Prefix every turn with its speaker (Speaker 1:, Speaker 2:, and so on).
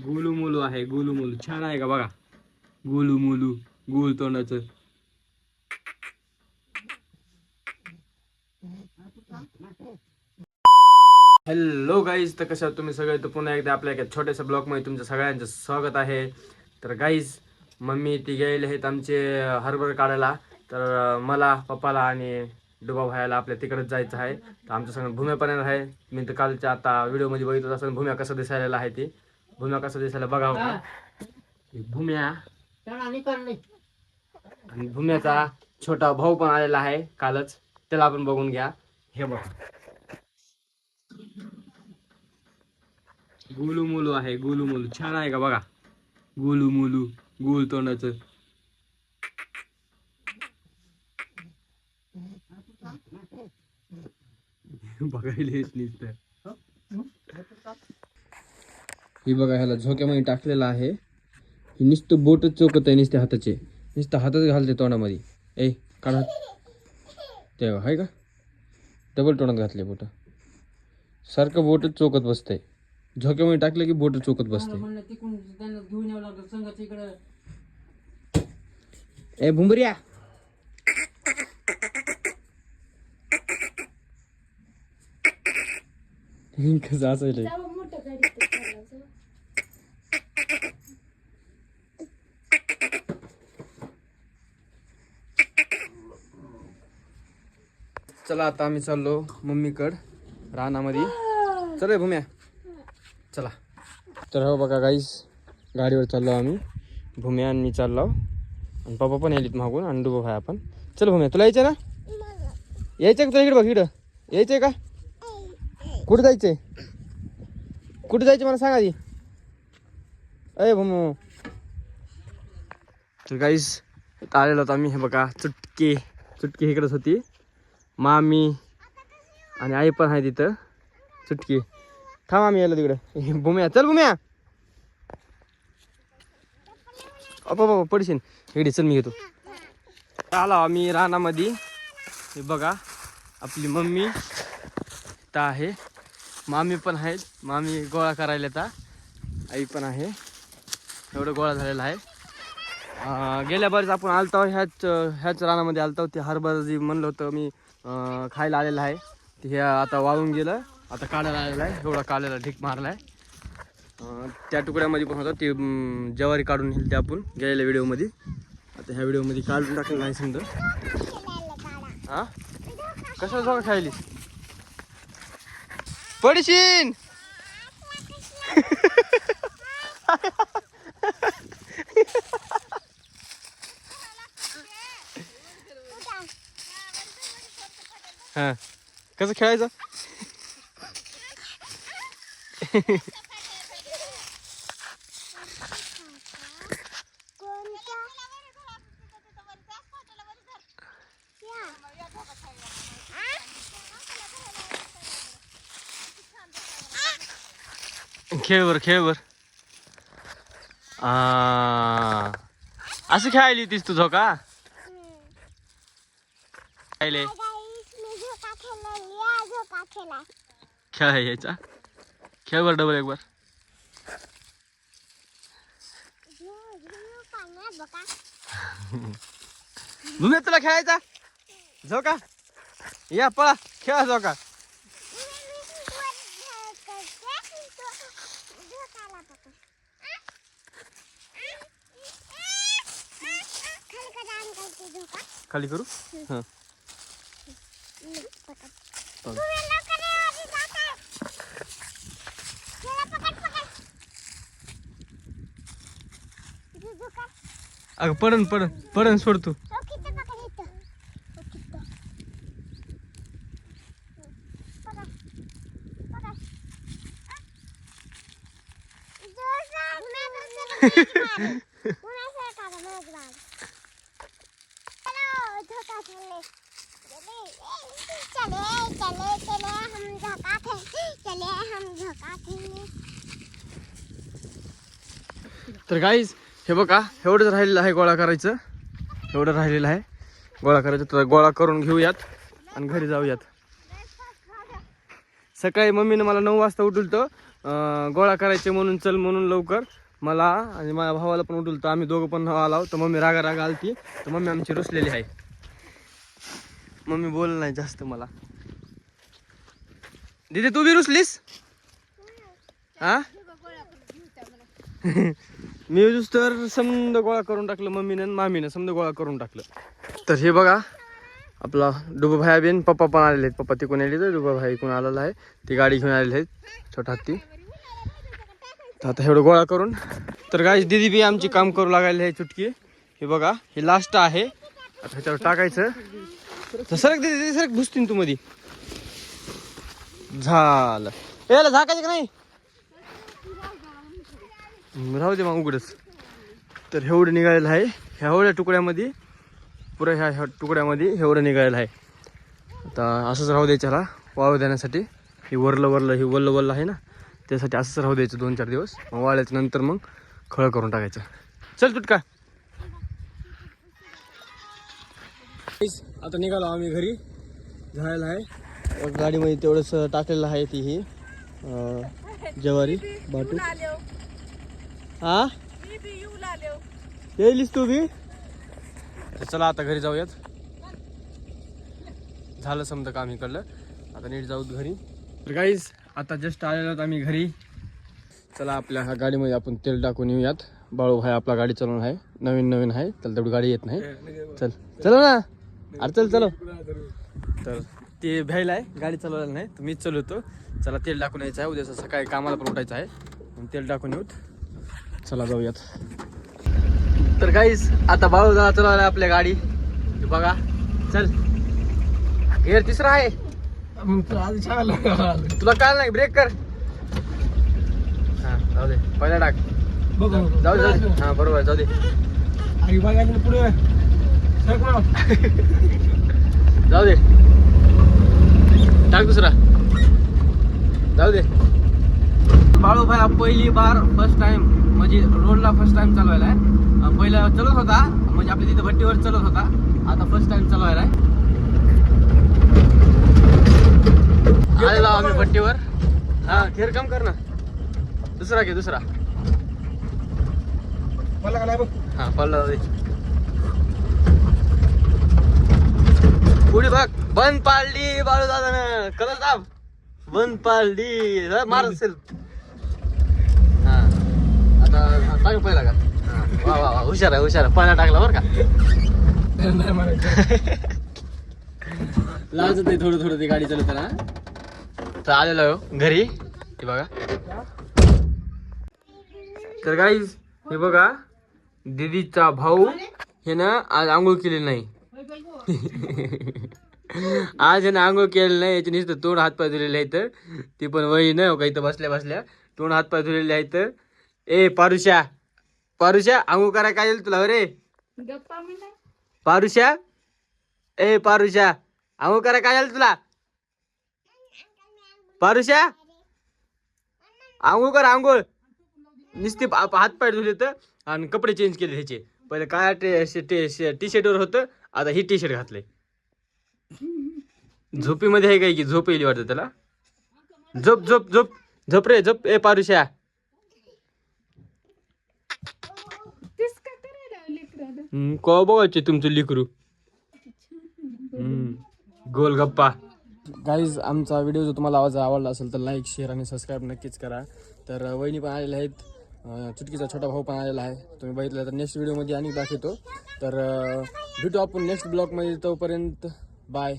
Speaker 1: गोलू मोलू आहे. गोलू मोलू छान आहे का बघा. गोलू मोलू गोल तोंडाचं. हॅलो गाईज, तर कशा तुम्ही सगळे. तर पुन्हा एकदा आपल्या एका छोट्याशा ब्लॉगमध्ये तुमचं सगळ्यांचं स्वागत आहे. तर गाईज, मम्मी ती गेलेले आहेत आमचे हरभरा काढायला. तर मला पप्पाला आणि डुबा भायला आपल्या तिकडेच जायचं आहे. तर आमच्या संग भूम्या पण आहे. मी तर कालच्या आता व्हिडिओमध्ये बघितलं असं भूम्या कसं दिसायला आहे. ती भूम्या कसं दिसायला बघावं का. भूम्या आणि भूम्याचा छोटा भाऊ पण आलेला आहे कालच, त्याला आपण बघून घ्या. हे बघा, गोलू मोलू आहे. गोलू मोलू छान आहे का बघा. गोलू मोलू गोल तोंडाचं. बघायला येत नुसतं. ही बघा, ह्याला झोक्यामध्ये टाकलेला आहे. ही नुसतं बोटच चोकत आहे नुसते हाताचे. नुसतं हातच घालते तोंडामध्ये. ए काढा ते आहे का, डबल तोंडात घातले बोट. सारखं बोटच चोकत बसतंय. झोक्यामध्ये टाकलं की बोट चोकत बसते. ए भुंबऱ्या, कसं असायला. चला आता आम्ही चाललो मम्मीकड रानामध्ये. चल भूम्या चला. तर हो बघा गाईस, गाडीवर चाललो आम्ही. भूम्या आणि मी चाललो आणि पप्पा पण यायलीत मागून आणि डुबो भाई आपण. चल भूम्या, तुला यायचं ना? यायचं का तुला? इकडे बघ, इकडं यायचंय का? कुठं जायचंय? कुठं जायचं मला सांग आधी. अय भूमू. तर गाईस आलेलो होतो आम्ही. हे बघा, चुटकी चुटकी इकडंच होती. मामी आणि आई पण आहे तिथं. चुटकी थांब, आम्ही यायला तिकडे. भूम्या चल. भूम्या बाबा पडशीन इकडे. चल मी घेतो. आला आम्ही रानामध्ये. हे बघा, आपली मम्मी तर आहे, मामी पण आहेत. मामी गोळा करायला येता, आई पण आहे. एवढं गोळा झालेला आहे. गेल्या बारीच आपण आलतो ह्याच रानामध्ये आलतो. ते हरभरा जी म्हणलं होतं मी खायला आलेलं आहे. ते हे आता वाळून गेलं, आता काढायला आलेलं आहे. एवढा काढायला ढीक मारला आहे. त्या तुकड्यामध्ये पण होतं ते ज्वारी काढून नेली ते आपण गेलेल्या व्हिडिओमध्ये. आता ह्या व्हिडिओमध्ये काढून टाकलेलं आहे समजा. हां कशाला झोका खायली पडशीन. हां कसं खेळायचं? खेळ खेळ असं खेळायली तीस तू झोका खेळले. खेळा यायचा. खेळ बर डबल एक बार. भूम्या तुला खेळायचा झोका? या पळा खेळा झोका. खाली करू. हां अगं पडन पडन पडन, सोड तू. तर गाईज हे बघा, एवढंच राहिलेलं आहे गोळा करायचं. एवढं राहिलेलं आहे गोळा करायचं. तर गोळा करून घेऊयात आणि घरी जाऊयात. सकाळी मम्मीनं मला 9 वाजता उठवलं. गोळा करायचे म्हणून चल म्हणून लवकर मला आणि माझ्या भावाला पण उठवलं. तर आम्ही दोघं पण आलो. तर मम्मी रागा आलती. तर मम्मी आमची रुसलेली आहे. मम्मी बोल नाही जास्त मला. दीदी तू बी रुसलीस हा? मी तर समजा गोळा करून टाकलं. मम्मीनं आणि मामीनं समजा गोळा करून टाकलं. तर हे बघा आपला डुबा भाई बिन पप्पा पण आलेले आहेत. पप्पा तिकडून आले तर डुबा भाई इकडून आलेला आहे. ती गाडी घेऊन आलेली आहेत छोटा हत्ती. तर आता एवढं गोळा करून तर गाईस दीदी बी आमची काम करू लागायला आहे चुटकी. हे बघा हे लास्ट आहे. आता ह्याच्यावर टाकायचं. तर सरक दीदी सरक घुसतीन तू मध्ये. झालं याला झाकायचं का नाही राहू दे मग उघडच. तर एवढं निघालेलं आहे. एवढ्या तुकड्यामध्ये पुऱ्या ह्या तुकड्यामध्ये एवढं निघालेलं आहे. आता असंच राहू द्यायचं ह्याला वाळू देण्यासाठी. हे वरलं हे वल्ल आहे ना त्यासाठी असंच राहू द्यायचं 2-4 दिवस. मग वाळल्याच्या नंतर मग खळ करून टाकायचं. चल तुटका. आता निघालो आम्ही घरी. झालेलं आहे गाडीमध्ये तेवढंच टाकलेलं आहे. ती ही ज्वारी बाटू हा येईलीस तू बी. चला आता घरी जाऊयात. झालं समजा काम इकडलं. आता नीट जाऊ घरी. तर गाईज आता जस्ट आलेलो आहोत आम्ही घरी. चला आपल्या ह्या गाडीमध्ये आपण तेल टाकून येऊयात. बाळू भाई आपला गाडी चालवून आहे. नवीन आहे त्याला तेवढी गाडी येत नाही. चलो ना अरे चलो. तर ते भ्यायला आहे गाडी चालवायला नाही तर मीच चालवतो. चला तेल टाकून यायचं आहे. उद्या सकाळी कामाला पण उठायचं आहे. तेल टाकून येऊत. चला जाऊयात. तर गाईज आता बाळू दादा चालवायला आपल्या गाडी. बघा चल गेअर तिसरा आहे. तुला काय नाही ब्रेक कर. हा जाऊ दे पहिला टाक. जाऊ दे हा बरोबर जाऊ दे. पुढे जाऊ दे टाक दुसरा. जाऊ दे. बाळू भाई पहिली बार फर्स्ट टाइम म्हणजे रोडला फर्स्ट टाइम चालवायला आहे. पहिला चालत होता म्हणजे आपल्या तिथे भट्टीवर चालत होता. आता फर्स्ट टाइम चालवायला आहे. आलेला आम्ही भट्टीवर. हा खेर काम कर ना. दुसरा घे दुसरा. हा पल्ला दे. पुढे बघ बंद पाडली बाळू दादानं. कलर दाब बंद पाडली मार असेल. हा आता टाक पहिला का. वा वा वा हुशार आहे पहिला टाकला बरं का. लाजत नाही थोडं ती गाडी चालवताना. तर आलेलो घरी. हे बघा. तर गाईज हे बघा दीदीचा भाऊ हे ना आज आंघोळ केलेली नाही. आज हे ना आंघोळ केलेलं नाही. याचे नुसतं तोंड हातपाय धुलेले आहेत. ती पण वही नाही काही तर बसल्या तोंड हातपाय धुलेले आहेत. ए पारुषा आंघोळ करायला काय येईल तुला रे. पारुषा ए पारुषा आंघोळ करायला काय येईल तुला. पारुषा आंघोळ कर आंघोळ. नुसते हातपाय धुले तर आणि कपडे चेंज केले ह्याचे. पहिले काय टी शर्टवर होतं आता ही टी शर्ट घातलंय. झोपीमध्ये आहे काय की झोप येईल वाटतं त्याला. झोप झोप झोप झोप रे झोप. ए पारुषा का बघायचे तुमचं लिकरू. गोलगप्पा. गाईज आमचा व्हिडिओ जर तुम्हाला आवाज आवडला असेल तर लाईक शेअर आणि सबस्क्राईब नक्कीच करा. तर वहिनी पण आलेल्या आहेत. चुटकीचा छोटा भाऊ पण आलेला आहे. तुम्ही बघितलं तर नेक्स्ट व्हिडिओमध्ये आणि दाखवतो. तर भेटू आपण नेक्स्ट ब्लॉगमध्ये. तोपर्यंत बाय.